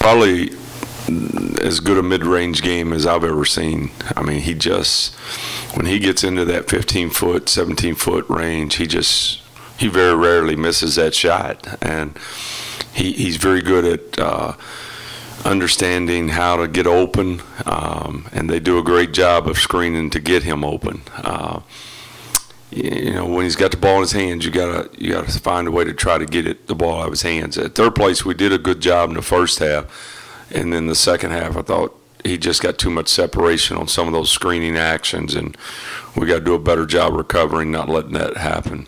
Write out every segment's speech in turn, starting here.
probably as good a mid-range game as I've ever seen. I mean, when he gets into that 15-foot, 17-foot range, he very rarely misses that shot, and he's very good at understanding how to get open, and they do a great job of screening to get him open. When he's got the ball in his hands, you gotta find a way to try to get the ball out of his hands. At third place, we did a good job in the first half, and then the second half, I thought he just got too much separation on some of those screening actions, and we got to do a better job recovering, not letting that happen.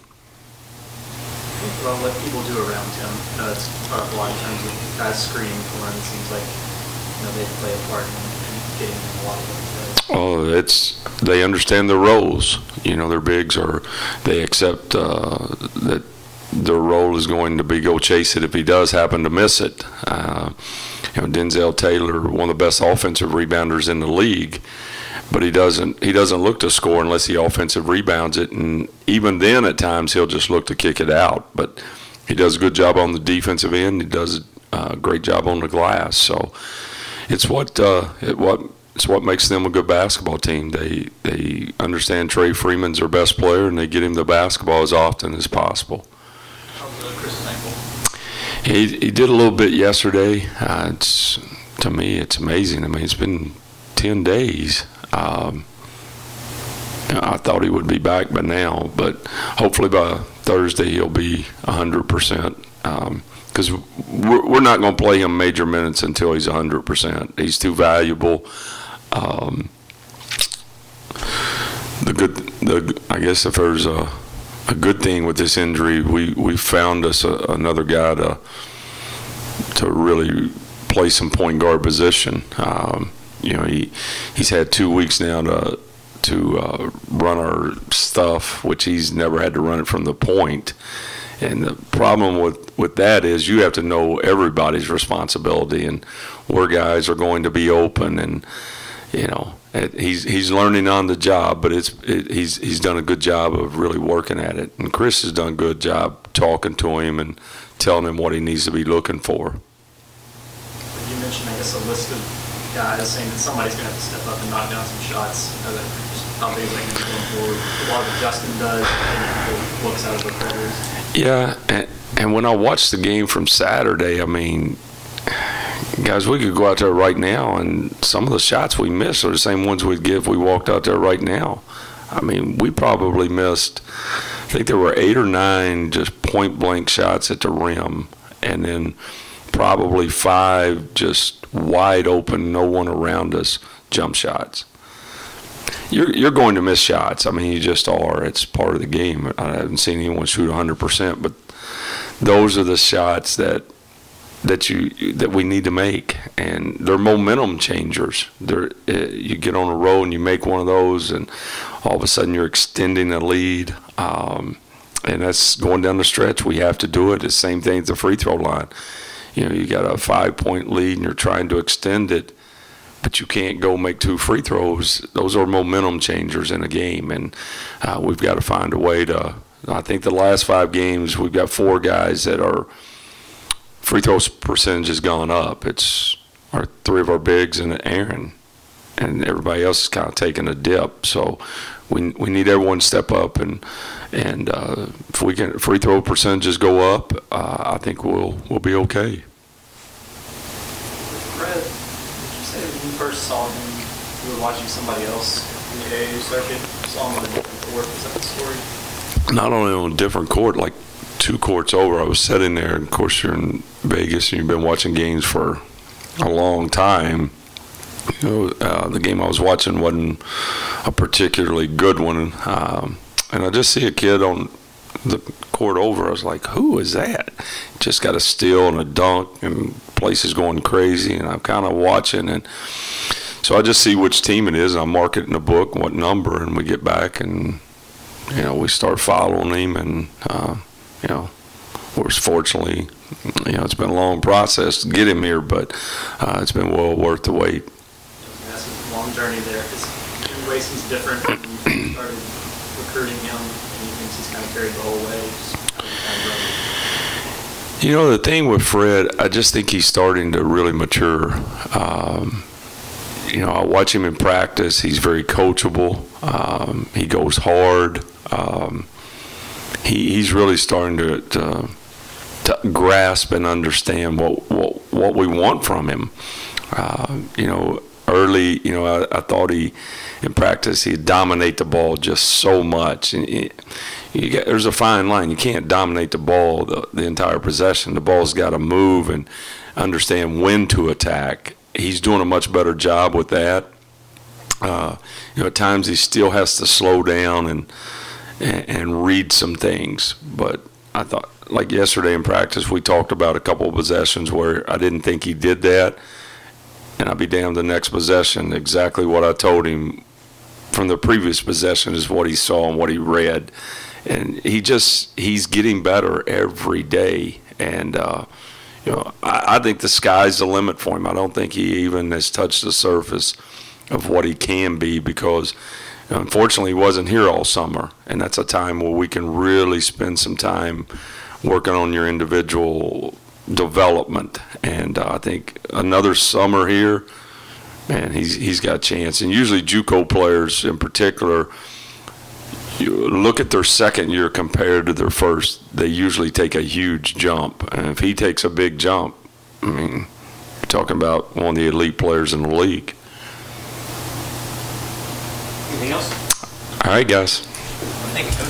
Well, what people do around him, it's part of a lot in terms of guys screening for him. It seems like they play a part in getting him a lot of those. Oh, they understand their roles. Their bigs they accept that their role is going to be go chase it if he does happen to miss it. Denzel Taylor, one of the best offensive rebounders in the league, but he doesn't look to score unless he offensive rebounds it, and even then at times he'll just look to kick it out. But he does a good job on the defensive end. He does a great job on the glass. So it's what makes them a good basketball team. They understand Trey Freeman's their best player, and they get him the basketball as often as possible. He did a little bit yesterday. To me, it's amazing. I mean, it's been 10 days. I thought he would be back by now, but hopefully by Thursday he'll be 100%. Because we're not going to play him major minutes until he's 100%. He's too valuable. I guess if there's a good thing with this injury, we found us another guy to really play some point guard position. He's had 2 weeks now to run our stuff, which he's never had to run it from the point. And the problem with that is you have to know everybody's responsibility and where guys are going to be open, and he's learning on the job, but he's done a good job of really working at it. And Chris has done a good job talking to him and telling him what he needs to be looking for. You mentioned, I guess, a list of guys saying that somebody's going to have to step up and knock down some shots. How big is that going to be going forward? A lot of what Justin does, and looks out of the quarters. Yeah, and when I watched the game from Saturday, I mean, guys, we could go out there right now, and some of the shots we missed are the same ones we'd give if we walked out there right now. I mean, we probably missed, I think there were 8 or 9 just point-blank shots at the rim, and then probably 5 just wide open, no one around us, jump shots. You're going to miss shots. I mean, you just are. It's part of the game. I haven't seen anyone shoot 100%, but those are the shots that we need to make, and they're momentum changers. You get on a roll and you make one of those, and all of a sudden you're extending a lead, and that's going down the stretch. We have to do it. It's the same thing at the free throw line. You got a 5-point lead and you're trying to extend it, but you can't go make 2 free throws. Those are momentum changers in a game, and we've got to find a way to. I think the last 5 games we've got 4 guys that are free throw percentage has gone up. It's 3 of our bigs and Aaron, and everybody else is kind of taking a dip. So we need everyone to step up, and if we can free throw percentages go up, I think we'll be okay. Fred, did you say when you first saw him, you were watching somebody else in the AAU circuit? You saw him on a different court. Is that the story? Not only on a different court, like 2 courts over. I was sitting there, and of course you're in Vegas and you've been watching games for a long time. The game I was watching wasn't a particularly good one, and I just see a kid on the court over. I was like, who is that? Just got a steal and a dunk, and place is going crazy, and I'm kind of watching, and so I just see which team it is, and I mark it in the book, what number, and we get back, and we start following him, and fortunately, it's been a long process to get him here, but it's been well worth the wait. That's a long journey there. In ways he's different when you started recruiting him, and he thinks he's kind of carried the whole way. You know, the thing with Fred, I just think he's starting to really mature. You know, I watch him in practice. He's very coachable. He goes hard. He's really starting to grasp and understand what we want from him. You know, early, you know, I thought in practice, he'd dominate the ball just so much. And there's a fine line. You can't dominate the ball the entire possession. The ball's got to move and understand when to attack. He's doing a much better job with that. You know, at times he still has to slow down and read some things. But I thought, like yesterday in practice, we talked about a couple of possessions where I didn't think he did that. And I'll be damned, the next possession, exactly what I told him from the previous possession is what he saw and what he read. And he's getting better every day. And, you know, I think the sky's the limit for him. I don't think he even has touched the surface of what he can be because, you know, unfortunately, he wasn't here all summer. And that's a time where we can really spend some time working on your individual development. And I think another summer here, man, he's got a chance. And usually JUCO players in particular, you look at their second year compared to their first, they usually take a huge jump. And if he takes a big jump, I mean, you're talking about one of the elite players in the league. Anything else? All right, guys. Thank you, Coach.